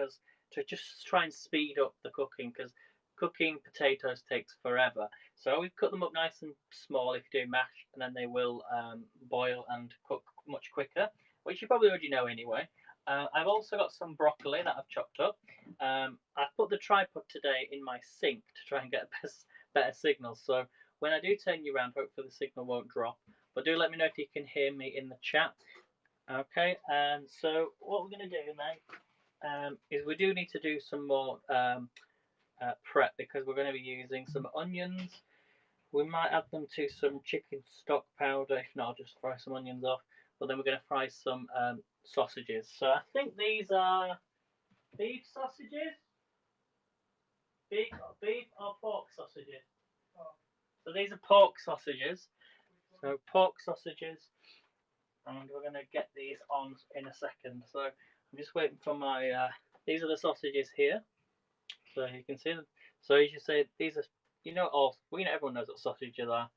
because to just try and speed up the cooking, because cooking potatoes takes forever. So I always cut them up nice and small if you do mash, and then they will boil and cook much quicker, which you probably already know anyway. I've also got some broccoli that I've chopped up. I've put the tripod today in my sink to try and get a better signal. So when I do turn you around, hopefully the signal won't drop. But do let me know if you can hear me in the chat. Okay, so what we're going to do then is we do need to do some more prep, because we're going to be using some onions. We might add them to some chicken stock powder. If not, I'll just fry some onions off. But then we're going to fry some sausages. So I think these are beef sausages. Beef or pork sausages? So these are pork sausages. So pork sausages. And we're going to get these on in a second. So I'm just waiting for my... these are the sausages here. So you can see them. So as you say, these are... everyone knows what sausages are.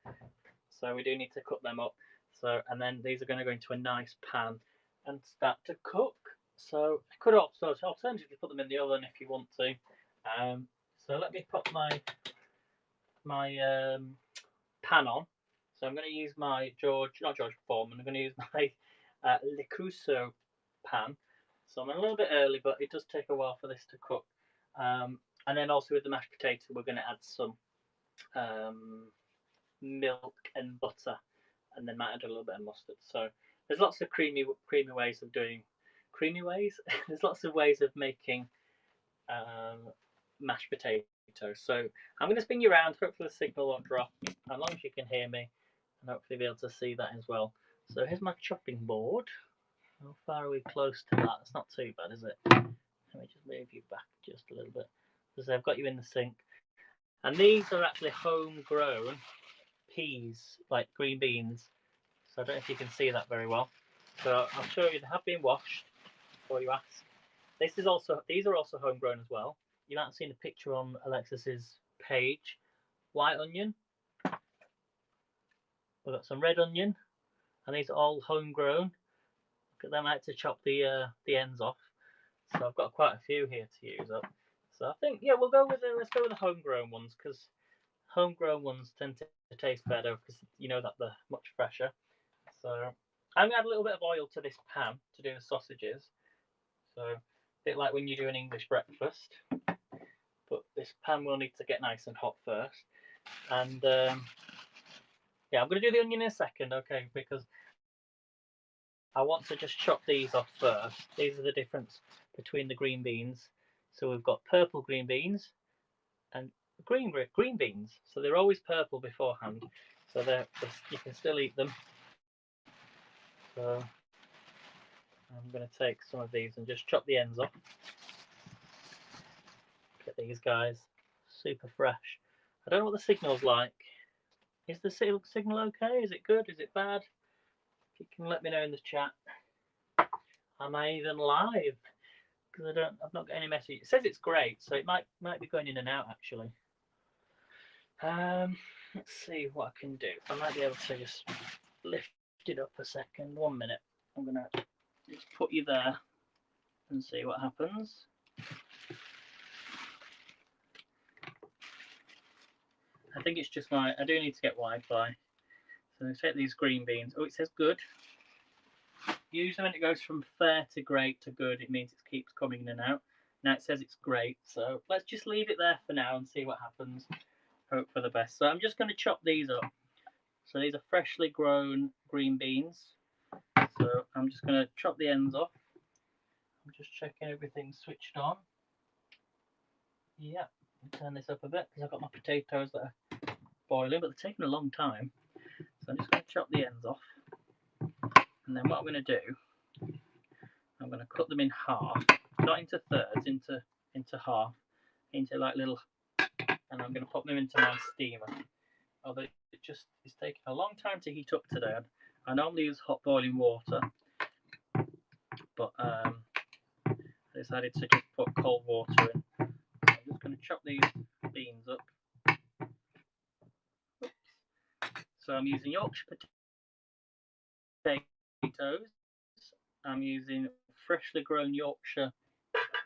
So we do need to cut them up. So, and then these are going to go into a nice pan and start to cook. So I could also alternatively put them in the oven if you want to. So let me put my pan on. So I'm going to use my not George Foreman. I'm going to use my Le Creuset pan. So I'm a little bit early, but it does take a while for this to cook. And then also with the mashed potato, we're going to add some milk and butter, and then might add a little bit of mustard. So there's lots of creamy ways of doing there's lots of ways of making mashed potatoes. So I'm going to spin you around. Hopefully the signal won't drop, as long as you can hear me, and hopefully be able to see that as well. So here's my chopping board. How far are we close to that? It's not too bad, is it? Let me just move you back just a little bit. So I've got you in the sink. And these are actually homegrown peas, like green beans. So I don't know if you can see that very well. So I'll show you, they have been washed before you ask. These are also homegrown as well. You might have seen a picture on Alexis's page. White onion. We've got some red onion, and these are all homegrown. Look at them, I had to chop the ends off. So I've got quite a few here to use up. So I think, yeah, let's go with the homegrown ones, because homegrown ones tend to taste better, because you know that they're much fresher. So I'm going to add a little bit of oil to this pan to do the sausages. So a bit like when you do an English breakfast. But this pan will need to get nice and hot first. And yeah, I'm going to do the onion in a second, okay, because I want to just chop these off first. These are the difference between the green beans. So we've got purple green beans and green beans. So they're always purple beforehand. So you can still eat them. So I'm going to take some of these and just chop the ends off. Look at these guys, super fresh. I don't know what the signal's like. Is the signal okay? Is it good? Is it bad? If you can let me know in the chat. Am I even live? Because I've not got any message. It says it's great, so it might be going in and out actually. Let's see what I can do. I might be able to just lift it up a second. 1 minute. I'm gonna just put you there and see what happens. I think it's just I do need to get Wi-Fi. So let's take these green beans. Oh, it says good. Usually when it goes from fair to great to good, it means it keeps coming in and out. Now it says it's great, so let's just leave it there for now and see what happens. Hope for the best. So I'm just going to chop these up. So these are freshly grown green beans. So I'm just going to chop the ends off. I'm just checking everything's switched on. Yeah, turn this up a bit because I've got my potatoes that are boiling, but they're taking a long time. So I'm just going to chop the ends off. And then what I'm going to do, I'm going to cut them in half, not into thirds, into half, into like little, and I'm going to pop them into my steamer. Although it's taking a long time to heat up today. I normally use hot boiling water, but I decided to just put cold water in. So I'm just going to chop these beans up. Oops. So I'm using Yorkshire potatoes. I'm using freshly grown Yorkshire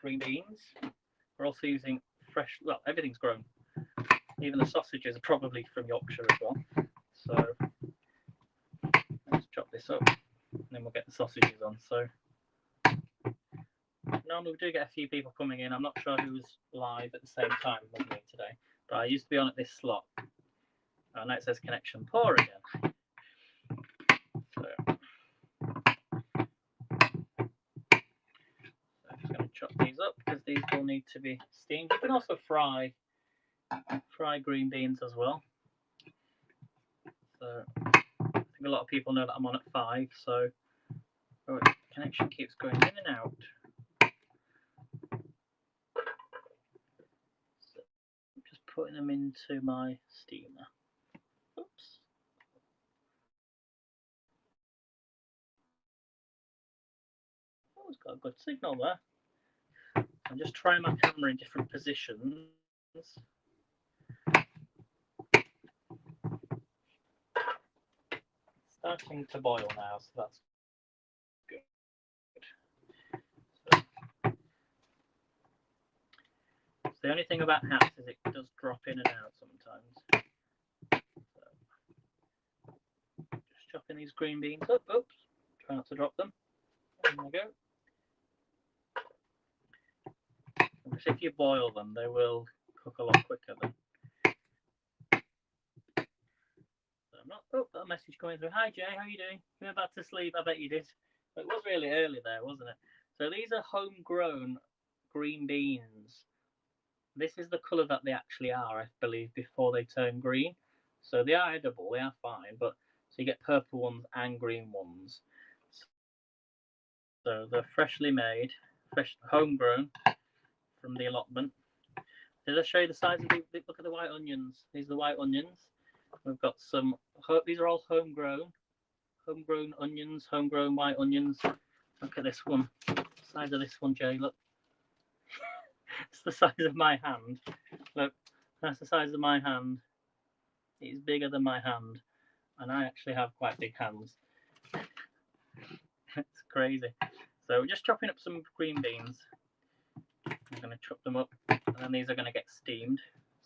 green beans. We're also using fresh, well, everything's grown. Even the sausages are probably from Yorkshire as well. So let's chop this up and then we'll get the sausages on. So normally we do get a few people coming in. I'm not sure who's live at the same time with me today, but I used to be on at this slot. Oh, now it says connection poor again. So I'm just going to chop these up because these will need to be steamed. You can also fry green beans as well. So I think a lot of people know that I'm on at 5. So oh, connection keeps going in and out. So I'm just putting them into my steamer. Oops. Oh, it's got a good signal there. I'm just trying my camera in different positions. Starting to boil now, so that's good. So the only thing about hats is it does drop in and out sometimes. So, just chopping these green beans up. Oops, try not to drop them. There we go. If you boil them, they will cook a lot quicker than. So I'm not. Oh, got a message coming through. Hi Jay, how are you doing? You went back to sleep? I bet you did. But it was really early there, wasn't it? So these are homegrown green beans. This is the colour that they actually are, I believe, before they turn green. So they are edible, they are fine, but so you get purple ones and green ones. So they're freshly made, fresh, homegrown from the allotment. Did I show you the size of the? Look at the white onions. These are the white onions. We've got some. These are all homegrown onions, homegrown white onions. Look at this one. The size of this one, Jay. Look. It's the size of my hand. Look, that's the size of my hand. It's bigger than my hand, and I actually have quite big hands. It's crazy. So we're just chopping up some green beans. I'm going to chop them up, and then these are going to get steamed.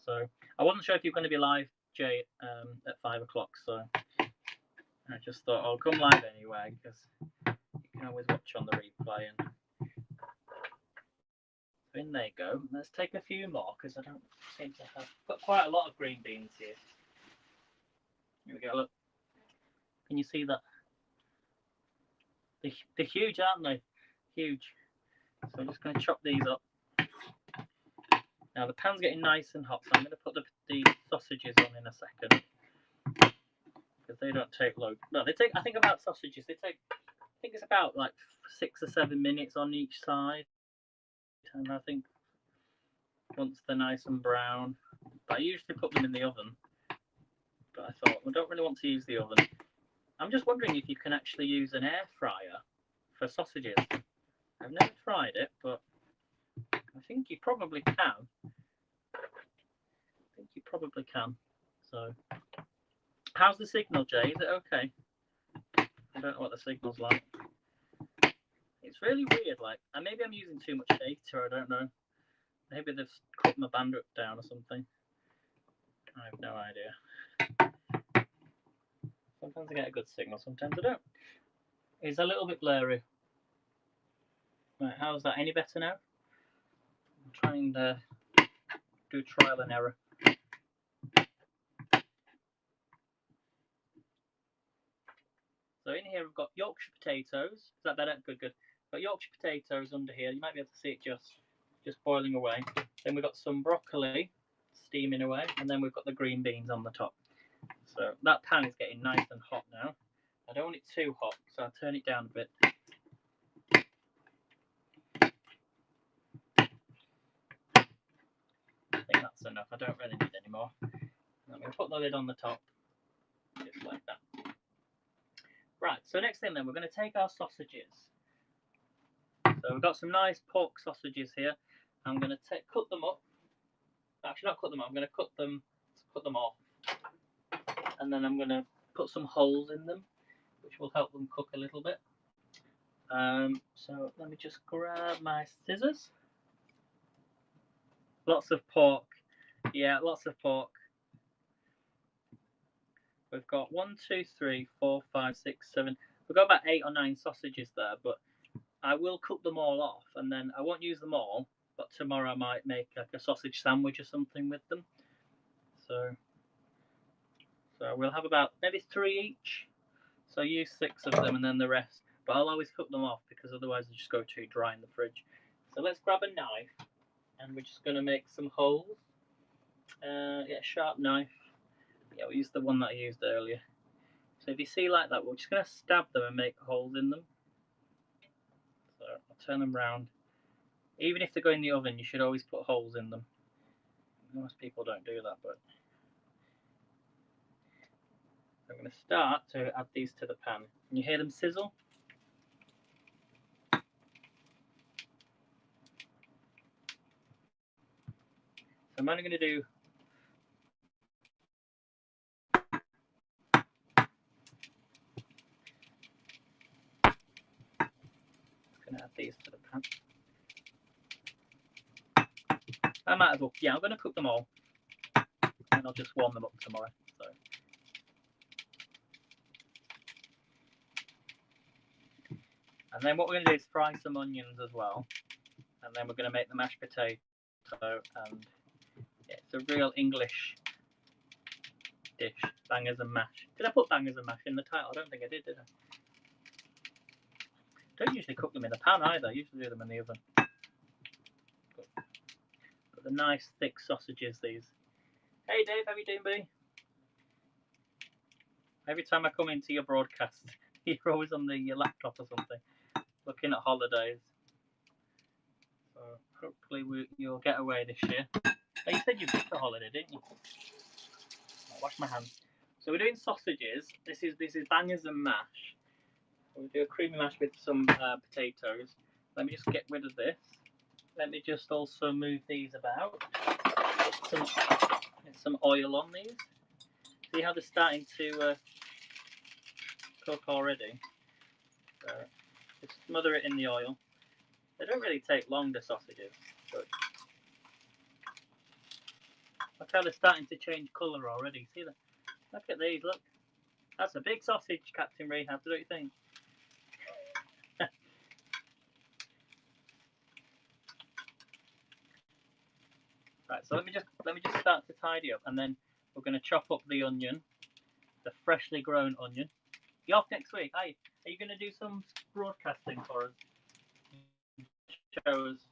So I wasn't sure if you're going to be live, Jay, at 5 o'clock. So I just thought I'll come live anyway, because you can always watch on the replay. And in they go. Let's take a few more because I don't seem to have got quite a lot of green beans here. Here we go. Look, can you see that? They're huge, aren't they? Huge. So I'm just going to chop these up. Now the pan's getting nice and hot, so I'm going to put the sausages on in a second because they don't take long. No, they take. I think about sausages. They take. I think it's about like 6 or 7 minutes on each side. And I think once they're nice and brown, but I usually put them in the oven. But I thought we don't really want to use the oven. I'm just wondering if you can actually use an air fryer for sausages. I've never tried it, but I think you probably can. So, how's the signal, Jay? Is it okay? I don't know what the signal's like. It's really weird. Like, and maybe I'm using too much data. I don't know. Maybe they've cut my bandwidth down or something. I have no idea. Sometimes I get a good signal, sometimes I don't. It's a little bit blurry. Right, how's that? Any better now? I'm trying to do trial and error. So in here we've got Yorkshire potatoes. Is that better? Good, good. Got Yorkshire potatoes under here. You might be able to see it just boiling away. Then we've got some broccoli steaming away, and then we've got the green beans on the top. So that pan is getting nice and hot now. I don't want it too hot, so I'll turn it down a bit. I think that's enough. I don't really need any more. I'm going to put the lid on the top, just like that. Right, so next thing then, we're going to take our sausages. So we've got some nice pork sausages here. I'm going to cut them up. Actually, not cut them up. I'm going to cut them off, and then I'm going to put some holes in them, which will help them cook a little bit. So let me just grab my scissors. Lots of pork. Yeah, lots of pork. We've got 1, 2, 3, 4, 5, 6, 7. We've got about 8 or 9 sausages there, but I will cook them all off, and then I won't use them all. But tomorrow I might make like a sausage sandwich or something with them. So we'll have about maybe 3 each. So use 6 of them, and then the rest. But I'll always cook them off because otherwise they just go too dry in the fridge. So let's grab a knife, and we're just going to make some holes. Yeah, sharp knife. Yeah, we used the one that I used earlier. So if you see like that, we're just going to stab them and make holes in them. So I'll turn them round. Even if they go in the oven, you should always put holes in them. Most people don't do that, but I'm going to start to add these to the pan. Can you hear them sizzle? So I'm only going to do add these to the pan. I might as well. Yeah, I'm going to cook them all, and I'll just warm them up tomorrow. So. And then what we're going to do is fry some onions as well, and then we're going to make the mashed potato. And yeah, it's a real English dish, bangers and mash. Did I put bangers and mash in the title? I don't think I did I? Don't usually cook them in the pan either. I usually do them in the oven. But the nice thick sausages, these. Hey Dave, how you doing, buddy? Every time I come into your broadcast, you're always on your laptop or something, looking at holidays. So hopefully you'll get away this year. Oh, you said you booked a holiday, didn't you? I'll wash my hands. So we're doing sausages. This is bangers and mash. We'll do a creamy mash with some potatoes. Let me just get rid of this. Let me just also move these about. Get some oil on these. See how they're starting to cook already. So just smother it in the oil. They don't really take long, the sausages. But look how they're starting to change colour already. See that? Look at these, look. That's a big sausage, Captain Rehab, don't you think? Right, so let me just start to tidy up, and then we're going to chop up the onion, the freshly grown onion. You off next week? Are you going to do some broadcasting for us? Show us.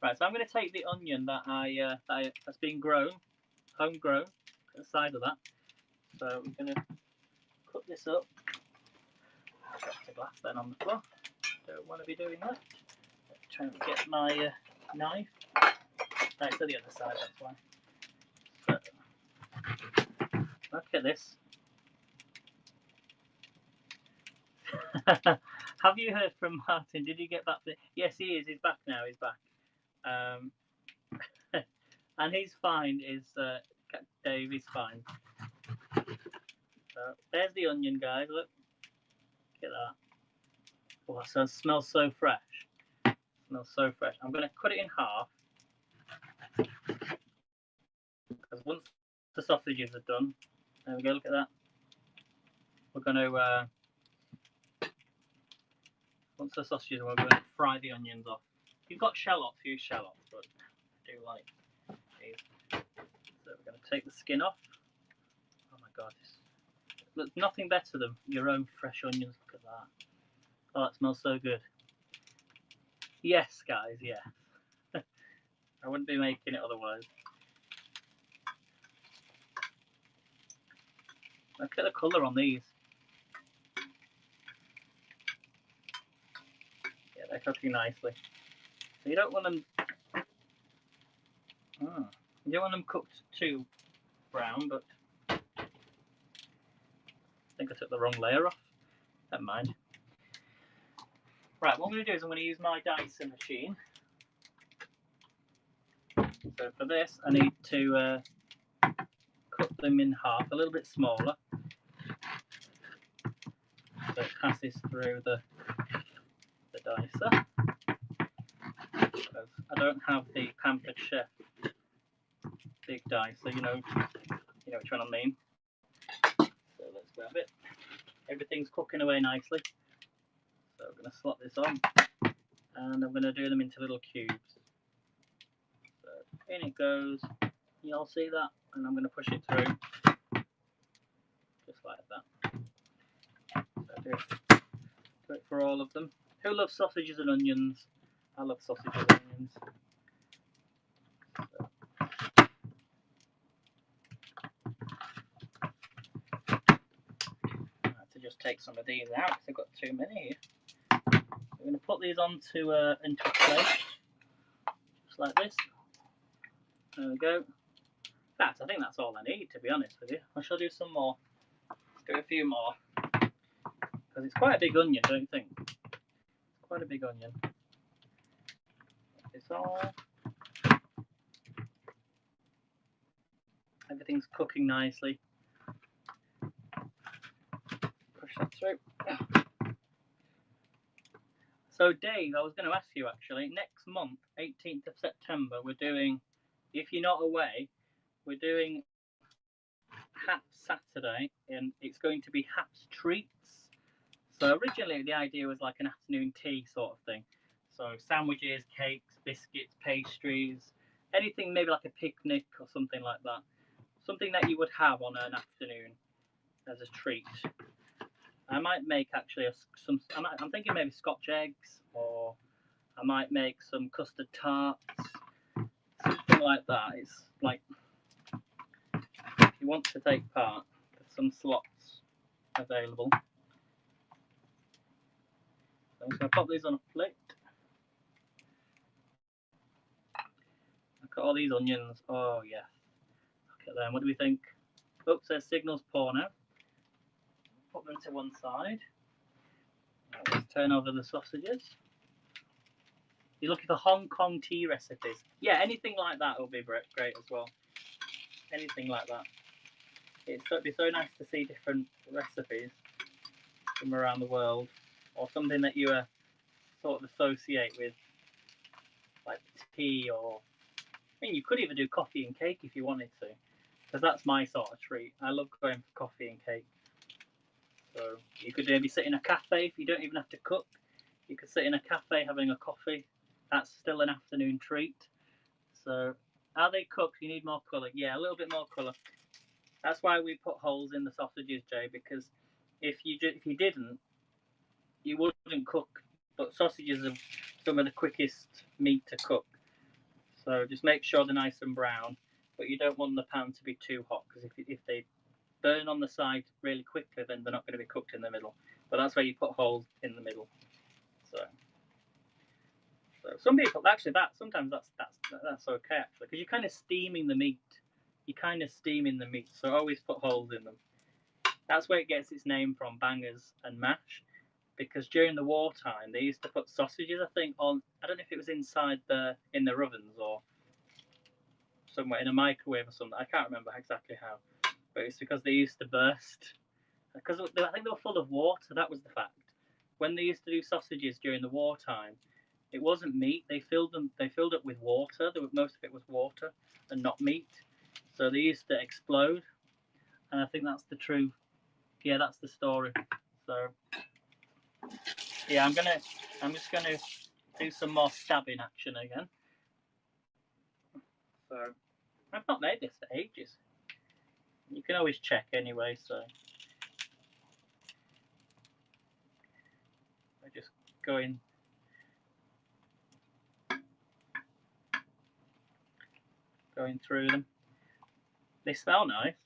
Right, so I'm going to take the onion that has been grown, homegrown, at the side of that. So we're going to cut this up. I've got the glass then on the floor. Don't want to be doing that. Let's try and get my knife. Right, it's to the other side, that's why. So, look at this. Have you heard from Martin? Did he get back? Yes, he is. He's back now. He's back. And he's fine. Dave is fine. So there's the onion, guys. Look at that. Oh, that smells so fresh. It smells so fresh. I'm going to cut it in half. Because once the sausages are done, there we go. Look at that. We're going to once the sausages are, we're going to fry the onions off. If you've got shallots, use shallots, but I do like these. So we're going to take the skin off. Oh my god, there's nothing better than your own fresh onions. Look at that. Oh, that smells so good. Yes, guys, yeah. I wouldn't be making it otherwise. Look at the colour on these. Yeah, they're cooking nicely. So you don't want them. You don't want them cooked too brown, but I think I took the wrong layer off. Never mind. Right, what I'm going to do is I'm going to use my Dyson machine. So for this, I need to cut them in half, a little bit smaller, so it passes through the dicer. So don't have the Pampered Chef big dice, so you know which one I mean. So let's grab it. Everything's cooking away nicely. So I'm going to slot this on, and I'm going to do them into little cubes. So in it goes. You'll see that, and I'm going to push it through, just like that. So do it for all of them. Who loves sausages and onions? I love sausages and onions. So. I have to just take some of these out because I've got too many here. We're going to put these into a plate, just like this. There we go. I think that's all I need, to be honest with you. I shall do some more. Let's do a few more. Because it's quite a big onion, don't you think? It's quite a big onion. This all. Everything's cooking nicely. Push that through. So Dave, I was going to ask you actually, next month, 18th of September, we're doing, if you're not away, we're doing Haps Saturday, and it's going to be Haps Treats. So originally the idea was like an afternoon tea sort of thing. So sandwiches, cakes, biscuits, pastries, anything maybe like a picnic or something like that. Something that you would have on an afternoon as a treat. I might make actually I'm thinking maybe Scotch eggs, or I might make some custard tarts, something like that. It's like, if you want to take part, there's some slots available. So I'm just going to pop these on a plate. Look at all these onions. Oh yeah, look at them. What do we think? Oops, there's signals poor now. Put them to one side. Let's turn over the sausages. You're looking for Hong Kong tea recipes. Yeah, anything like that will be great as well. Anything like that. It'd be so nice to see different recipes from around the world, or something that you sort of associate with, like tea, or I mean, you could even do coffee and cake if you wanted to, because that's my sort of treat. I love going for coffee and cake. So you could maybe sit in a cafe if you don't even have to cook. You could sit in a cafe having a coffee. That's still an afternoon treat. So are they cooked? You need more colour. Yeah, a little bit more colour. That's why we put holes in the sausages, Jay, because if you didn't, you wouldn't cook. But sausages are some of the quickest meat to cook. So just make sure they're nice and brown, but you don't want the pan to be too hot, because if they burn on the side really quickly, then they're not going to be cooked in the middle. But that's where you put holes in the middle. So some people actually sometimes that's okay actually, because you're kind of steaming the meat. You're kind of steaming the meat, so always put holes in them. That's where it gets its name from, bangers and mash, because during the wartime they used to put sausages, I think, on. I don't know if it was inside in the ovens or somewhere in a microwave or something. I can't remember exactly how, but it's because they used to burst. Because I think they were full of water. That was the fact. When they used to do sausages during the wartime, it wasn't meat. They filled it with water. Most of it was water and not meat. So they used to explode. And I think that's the true. Yeah, that's the story. So yeah, I'm just gonna do some more stabbing action again. So I've not made this for ages. You can always check anyway. So I just go in. Going through them. They smell nice.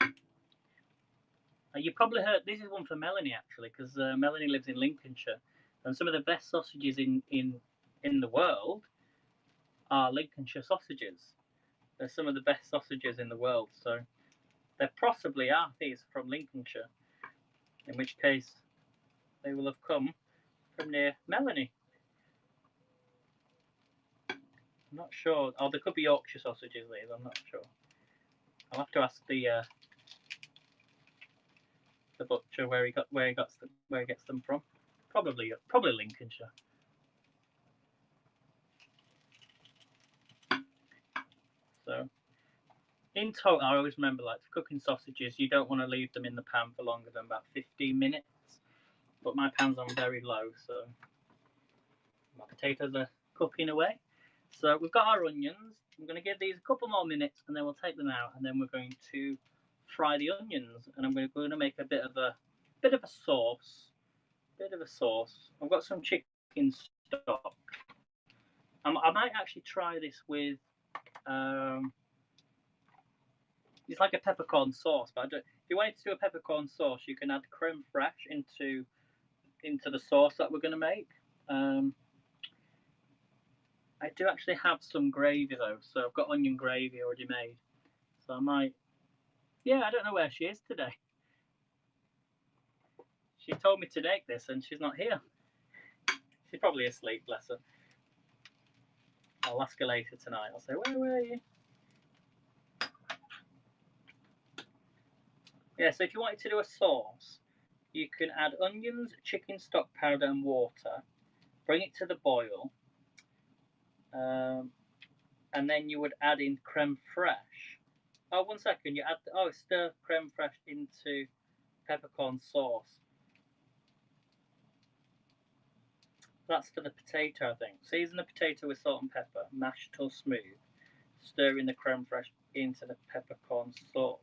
You probably heard, this is one for Melanie actually, because Melanie lives in Lincolnshire, and some of the best sausages in the world are Lincolnshire sausages. They're some of the best sausages in the world, so there possibly are these from Lincolnshire, in which case they will have come from near Melanie. I'm not sure. Oh, there could be Yorkshire sausages, these. I'm not sure. I'll have to ask the butcher where he gets them from. Probably Lincolnshire. In total, I always remember, like, for cooking sausages, you don't want to leave them in the pan for longer than about 15 minutes. But my pan's on very low, so my potatoes are cooking away. So we've got our onions. I'm going to give these a couple more minutes, and then we'll take them out, and then we're going to fry the onions. And I'm going to make a bit of a sauce. I've got some chicken stock. I might actually try this with. It's like a peppercorn sauce, but if you wanted to do a peppercorn sauce, you can add creme fraiche into the sauce that we're going to make. I do actually have some gravy though, so I've got onion gravy already made. So I might. Yeah, I don't know where she is today. She told me to make this, and she's not here. She's probably asleep, bless her. I'll ask her later tonight. I'll say, where were you? Yeah, so if you wanted to do a sauce, you can add onions, chicken stock powder, and water. Bring it to the boil. And then you would add in creme fraiche. Oh, 1 second. You add stir creme fraiche into peppercorn sauce. That's for the potato, I think. Season the potato with salt and pepper, mash till smooth. Stir in the creme fraiche into the peppercorn sauce.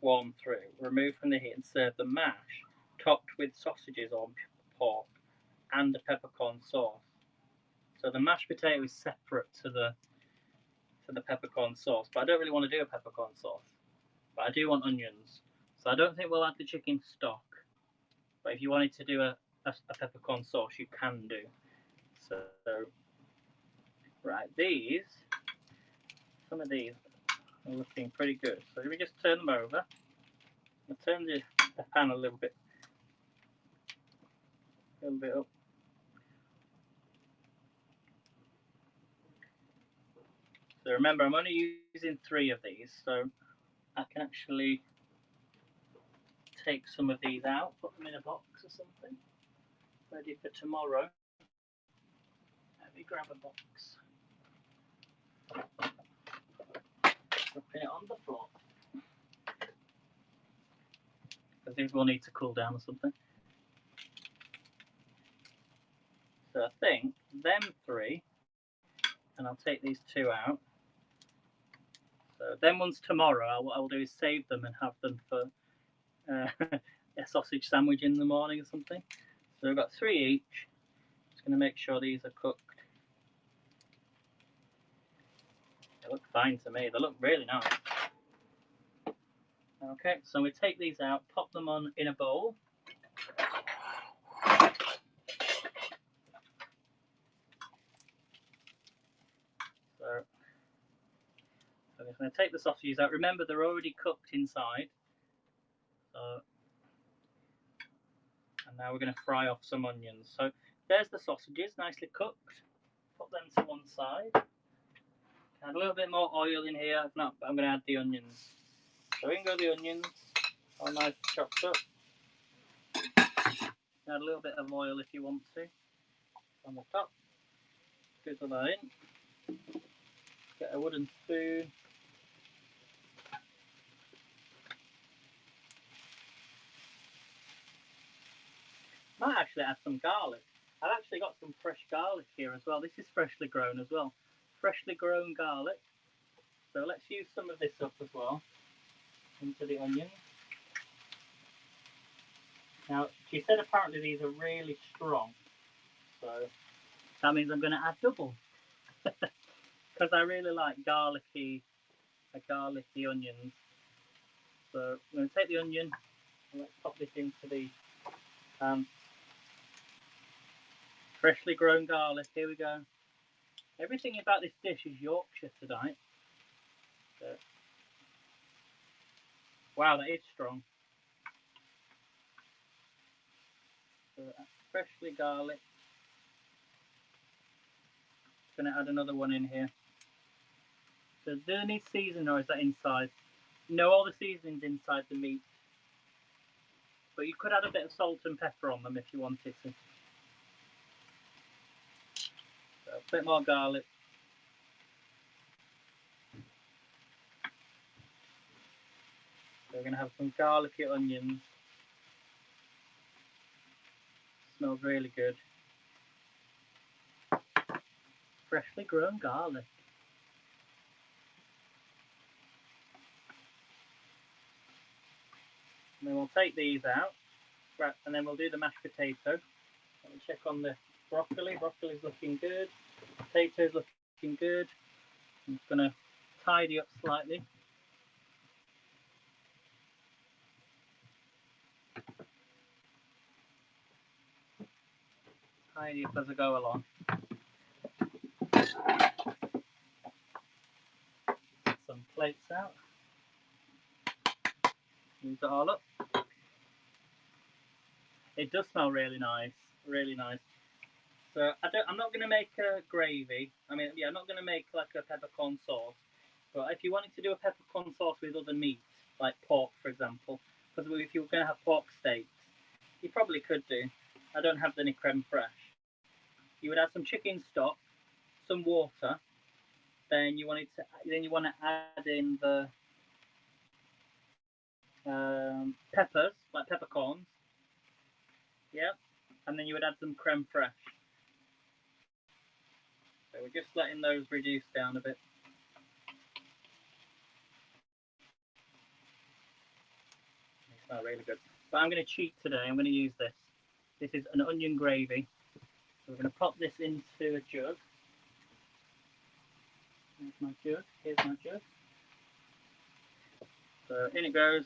Warm through. Remove from the heat and serve the mash, topped with sausages or pork and the peppercorn sauce. So the mashed potato is separate to the peppercorn sauce, but I don't really want to do a peppercorn sauce. But I do want onions, so I don't think we'll add the chicken stock. But if you wanted to do a peppercorn sauce, you can do. So right, some of these are looking pretty good. So we just turn them over. I'll turn the pan a little bit up. So remember, I'm only using 3 of these, so I can actually take some of these out, put them in a box or something, ready for tomorrow. Let me grab a box. Dropping it on the floor. Because these will need to cool down or something. So I think them 3, and I'll take these 2 out. So them ones tomorrow, what I'll do is save them and have them for a sausage sandwich in the morning or something. So I've got 3 each. Just going to make sure these are cooked. They look fine to me. They look really nice. Okay, so we take these out, pop them on in a bowl. So I'm just going to take the sausages out. Remember, they're already cooked inside. And now we're going to fry off some onions. So there's the sausages, nicely cooked. Put them to one side. Add a little bit more oil in here. If not, I'm going to add the onions. So in go the onions, all nice chopped up. Add a little bit of oil if you want to on the top. Drizzle that in. Get a wooden spoon. Might actually add some garlic. I've actually got some fresh garlic here as well. This is freshly grown as well. Freshly grown garlic. So let's use some of this up as well into the onions. Now, she said apparently these are really strong. So that means I'm going to add double. Because I really like garlicky onions. So I'm going to take the onion and let's pop this into the freshly grown garlic. Here we go. Everything about this dish is Yorkshire tonight. So, wow, that is strong. So freshly garlic. Going to add another one in here. So do they need seasoning or is that inside? No, all the seasoning's inside the meat. But you could add a bit of salt and pepper on them if you wanted to. So a bit more garlic. we're going to have some garlicky onions. Smells really good. Freshly grown garlic. And then we'll take these out, right, and then we'll do the mashed potato. Let me check on the broccoli. Broccoli's looking good. Potatoes looking good. I'm just going to tidy up slightly. Tidy up as I go along. Some plates out. Use it all up. It does smell really nice, really nice. So I'm not going to make a gravy. I mean, yeah, I'm not going to make like a peppercorn sauce. But if you wanted to do a peppercorn sauce with other meats, like pork, for example, because if you were going to have pork steaks, you probably could do. I don't have any creme fraiche. You would add some chicken stock, some water. Then you want to add in the peppers, like peppercorns. Yeah, and then you would add some creme fraiche. So we're just letting those reduce down a bit. They smell really good. But I'm going to cheat today. I'm going to use this. This is an onion gravy. So we're going to pop this into a jug. Here's my jug. Here's my jug. So in it goes.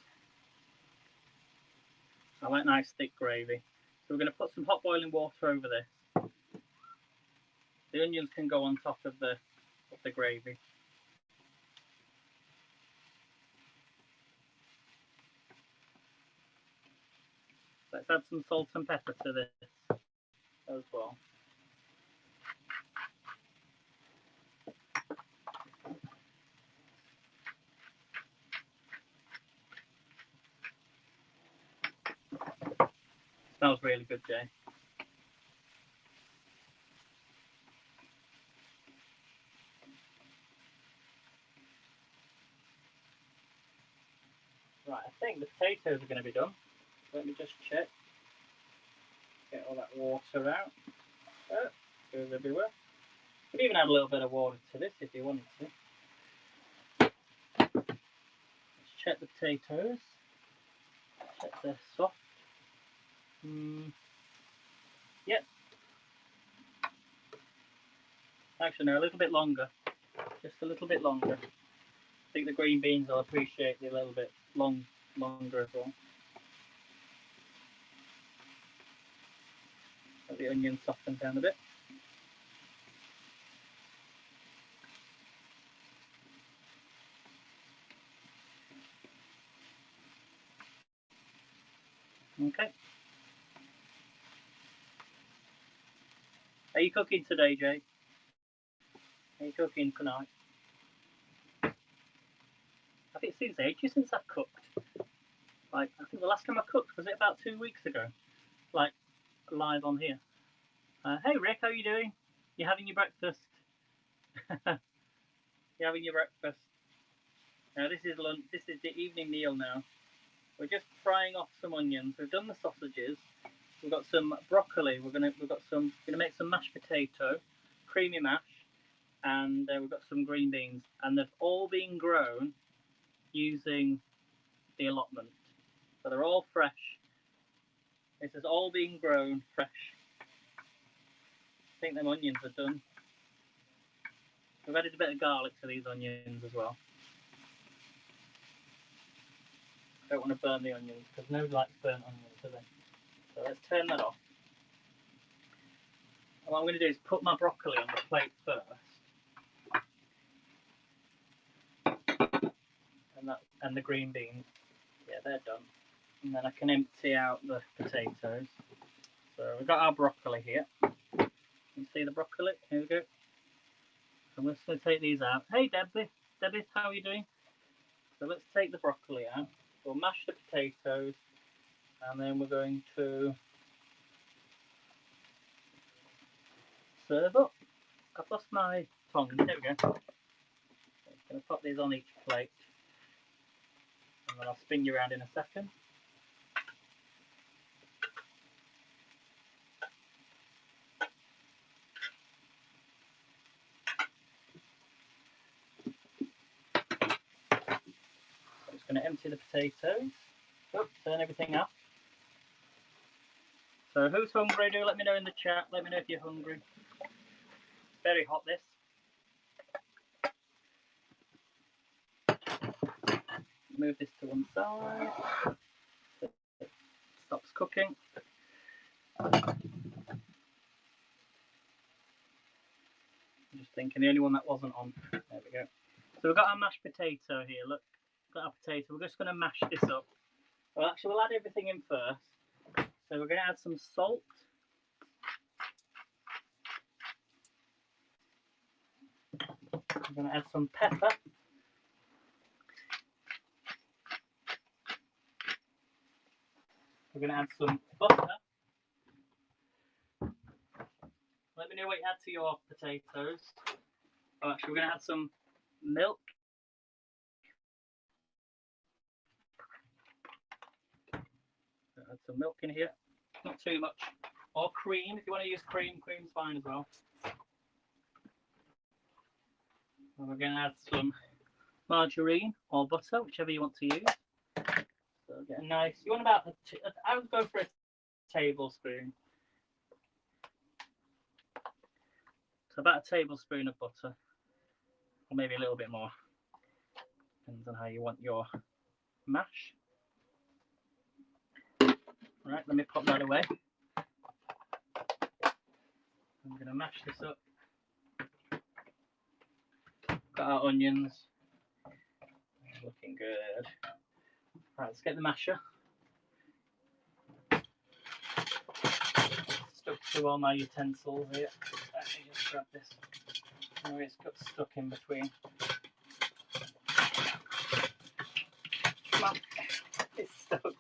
I like nice thick gravy. So we're going to put some hot boiling water over this. The onions can go on top of the gravy. Let's add some salt and pepper to this as well. Smells really good, Jay. Right, I think the potatoes are going to be done. Let me just check. Get all that water out. Oh, goes everywhere. You could even add a little bit of water to this if you wanted to. Let's check the potatoes. Check they're soft. Yep. Actually, no, a little bit longer. Just a little bit longer. I think the green beans will appreciate the little bit longer as well. Let the onions soften down a bit. Okay. Are you cooking today, Jay? Are you cooking tonight? I think it seems ages since I've cooked. Like, I think the last time I cooked was it about 2 weeks ago? Like, live on here. Hey Rick, how are you doing? You having your breakfast? You having your breakfast? Now this is lunch. This is the evening meal now. We're just frying off some onions. We've done the sausages. We've got some broccoli. We're gonna make some mashed potato, creamy mash, and we've got some green beans. And they've all been grown using the allotment, so they're all fresh. This has all been grown fresh. I think them onions are done. We've added a bit of garlic to these onions as well. Don't want to burn the onions because nobody likes burnt onions, do they? So let's turn that off. And what I'm going to do is put my broccoli on the plate first. And the green beans. Yeah, they're done. And then I can empty out the potatoes. So we've got our broccoli here. You see the broccoli? Here we go. I'm just going to take these out. Hey Debbie, how are you doing? So let's take the broccoli out. We'll mash the potatoes, and then we're going to serve up. I've lost my tongs. There we go. I'm going to pop these on each plate. and then I'll spin you around in a second. I'm just going to empty the potatoes. Oh, turn everything off. So who's hungry? Do let me know in the chat. Let me know if you're hungry. Very hot, this. Move this to one side. It stops cooking. I'm just thinking the only one that wasn't on. There we go. So we've got our mashed potato here. Look, got our potato. We're just going to mash this up. Well, actually, we'll add everything in first. So we're going to add some salt. We're going to add some pepper. We're going to add some butter. Let me know what you add to your potatoes. Oh, actually, we're going to add some milk. Add some milk in here. Not too much. Or cream. If you want to use cream, cream's fine as well. And we're going to add some margarine or butter, whichever you want to use. So get a nice. You want about I would go for a tablespoon. So about a tablespoon of butter, or maybe a little bit more. Depends on how you want your mash. Right, let me pop that away. I'm going to mash this up. Got our onions. Looking good. Right, let's get the masher. Stuck to all my utensils here. Let me just grab this. Oh, it's got stuck in between. Come on. It's stuck.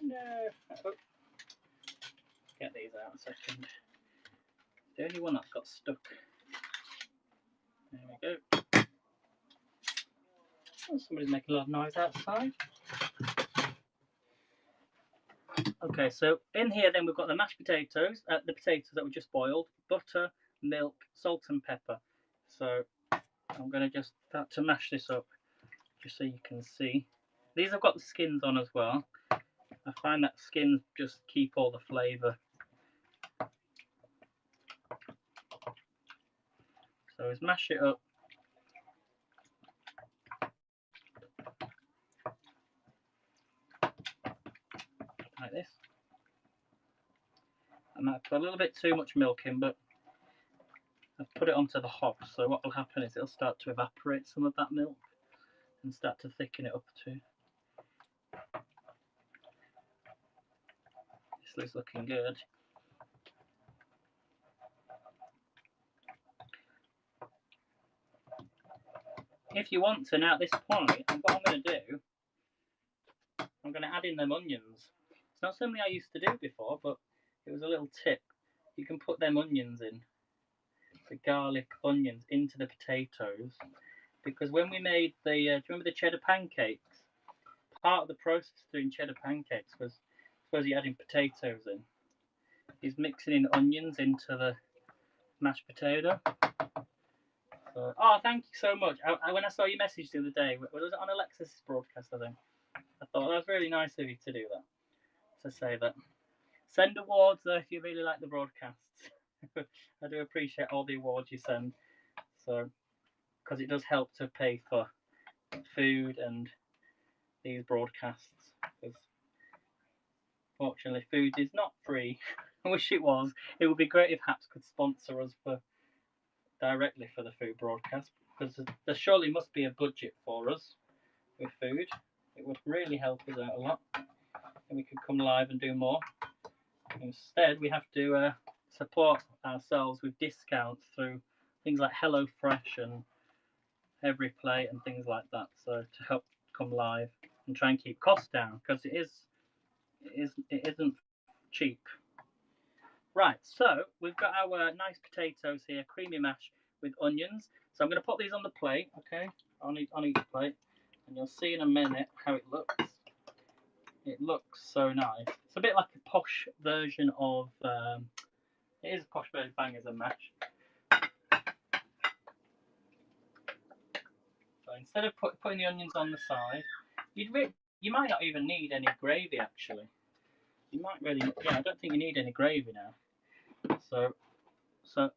No. Oh. Get these out a second. The only one that's got stuck. There we go. Oh, somebody's making a lot of noise outside. Okay, so in here then we've got the mashed potatoes, the potatoes that we just boiled, butter, milk, salt and pepper. So I'm going to just start to mash this up, just so you can see. These have got the skins on as well. I find that skins just keep all the flavour. So let's mash it up. Like this. I might put a little bit too much milk in, but I've put it onto the hob, so what will happen is it'll start to evaporate some of that milk and start to thicken it up too. This is looking good. If you want to, now at this point, what I'm going to do, I'm going to add in them onions. It's not something I used to do before, but it was a little tip. You can put them onions in, the garlic onions, into the potatoes. Because when we made the, do you remember the cheddar pancakes? Part of the process of doing cheddar pancakes was, suppose you're adding potatoes in, is mixing in onions into the mashed potato. So, oh, thank you so much. When I saw your message the other day, was it on Alexis's broadcast, I think? I thought that was really nice of you to do that, to say that. Send awards though if you really like the broadcasts. I do appreciate all the awards you send. So, because it does help to pay for food and these broadcasts. Because fortunately, food is not free. I wish it was. It would be great if HAPS could sponsor us directly for the food broadcast, because there surely must be a budget for us with food. It would really help us out a lot, and we could come live and do more. Instead, we have to support ourselves with discounts through things like HelloFresh and EveryPlate and things like that. So to help come live and try and keep costs down, because it isn't cheap. Right, so we've got our nice potatoes here, creamy mash with onions. So I'm going to put these on the plate, okay, on each plate. and you'll see in a minute how it looks. It looks so nice. It's a bit like a posh version of, it is a posh version of Bangers and Mash. So instead of putting the onions on the side, you might not even need any gravy actually. You might really, yeah, I don't think you need any gravy now. So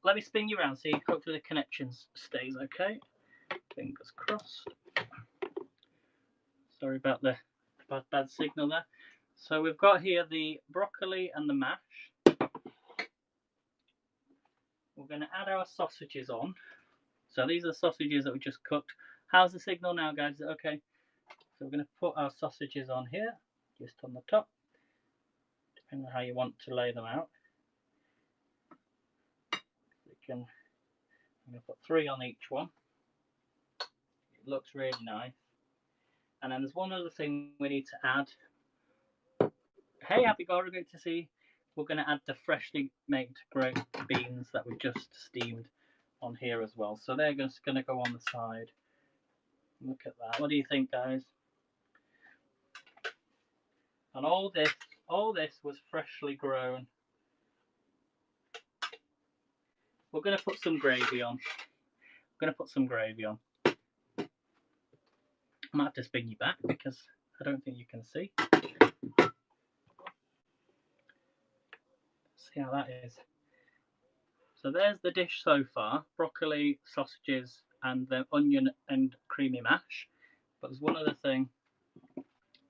let me spin you around, see, hopefully the connection stays okay. Fingers crossed. Sorry about the bad signal there. So we've got here the broccoli and the mash. We're going to add our sausages on. So these are the sausages that we just cooked. How's the signal now, guys? Is it okay? So we're going to put our sausages on here, just on the top, depending on how you want to lay them out. I'm going to put 3 on each one. It looks really nice. And then there's one other thing we need to add. Hey, Happy Gora, good to see. We're going to add the freshly made grilled beans that we just steamed on here as well. So they're just going to go on the side. Look at that. What do you think, guys? And all this was freshly grown. We're going to put some gravy on. I'm going to put some gravy on. I might have to spin you back because I don't think you can see. See how that is. So there's the dish so far. Broccoli, sausages, and the onion and creamy mash. But there's one other thing,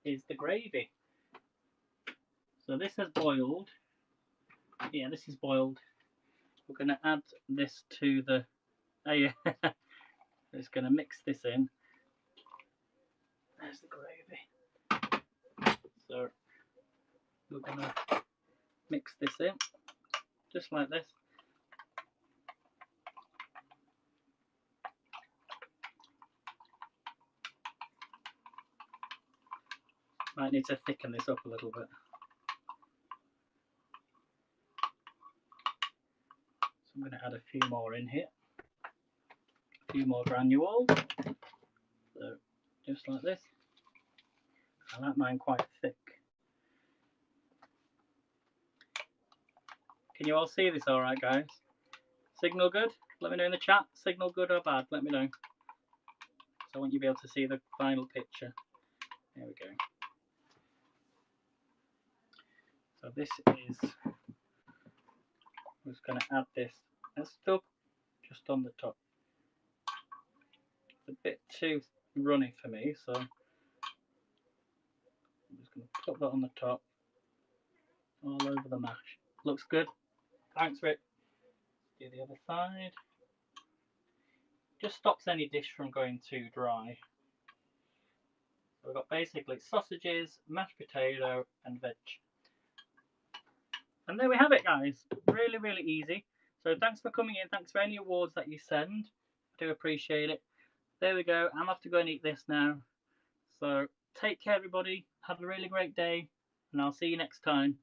is the gravy. So this has boiled. Yeah, this is boiled. We're going to add this to the... Oh yeah. Just going to mix this in. There's the gravy. So we're going to mix this in, just like this. Might need to thicken this up a little bit. So I'm going to add a few more in here. A few more granules. So just like this. I like mine quite thick. Can you all see this all right, guys? Signal good? Let me know in the chat. Signal good or bad? Let me know. So I want you to be able to see the final picture. There we go. So this is, I'm just going to add this as stuff just on the top. It's a bit too runny for me, so I'm just going to put that on the top, all over the mash. Looks good. Thanks, Rick. Do the other side. Just stops any dish from going too dry. So we've got basically sausages, mashed potato, and veg. And there we have it, guys. Really, really easy. So thanks for coming in. Thanks for any awards that you send. I do appreciate it. There we go. I'm off to go and eat this now. So take care, everybody. Have a really great day. And I'll see you next time.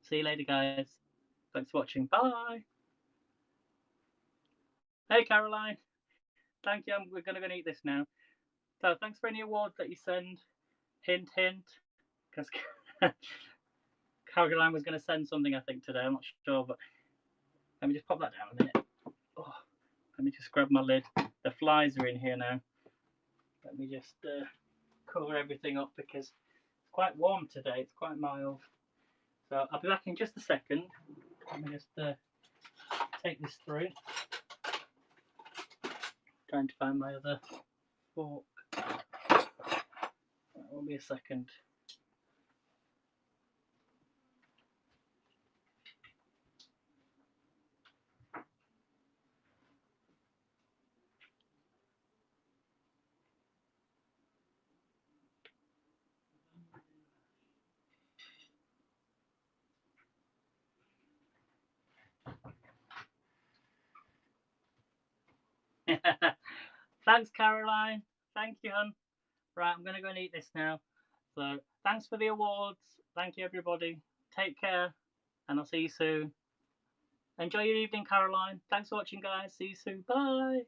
See you later, guys. Thanks for watching. Bye. Hey, Caroline. Thank you. We're going to go and eat this now. So thanks for any awards that you send. Hint, hint. Because Caroline was going to send something, I think, today. I'm not sure, but let me just pop that down a minute. Oh, let me just grab my lid. The flies are in here now. Let me just cover everything up because it's quite warm today. It's quite mild. So I'll be back in just a second. Let me just take this through. Trying to find my other fork. That won't be a second. Thanks, Caroline. Thank you, hun. Right, I'm going to go and eat this now. So, thanks for the awards. Thank you, everybody. Take care, and I'll see you soon. Enjoy your evening, Caroline. Thanks for watching, guys. See you soon. Bye.